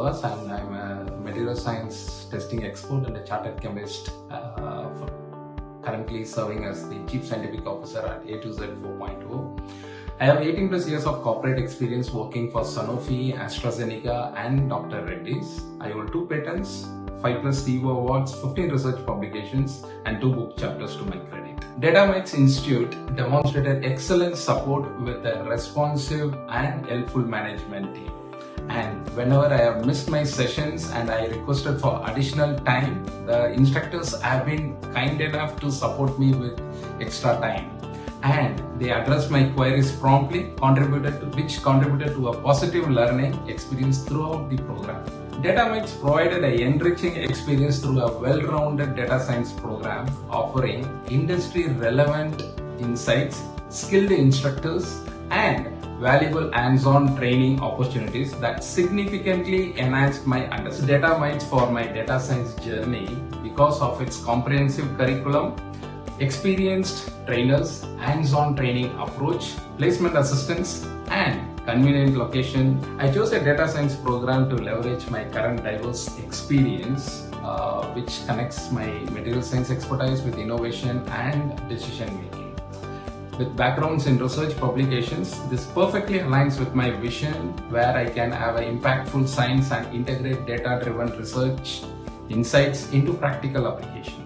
Doss, and I'm a material science testing expert and a chartered chemist, currently serving as the Chief Scientific Officer at A2Z 4.0. I have 18 plus years of corporate experience working for Sanofi, AstraZeneca and Dr. Reddy's. I hold 2 patents, 5 plus CEO awards, 15 research publications and 2 book chapters to my credit. DataMites Institute demonstrated excellent support with a responsive and helpful management team. And whenever I have missed my sessions and I requested for additional time, the instructors have been kind enough to support me with extra time. And they addressed my queries promptly, which contributed to a positive learning experience throughout the program. DataMites provided an enriching experience through a well-rounded data science program offering industry-relevant insights, skilled instructors, and valuable hands-on training opportunities that significantly enhanced my understanding. DataMites for my data science journey because of its comprehensive curriculum, experienced trainers, hands-on training approach, placement assistance, and convenient location. I chose a data science program to leverage my current diverse experience, which connects my material science expertise with innovation and decision making. With backgrounds in research publications, this perfectly aligns with my vision where I can have an impactful science and integrate data-driven research insights into practical application.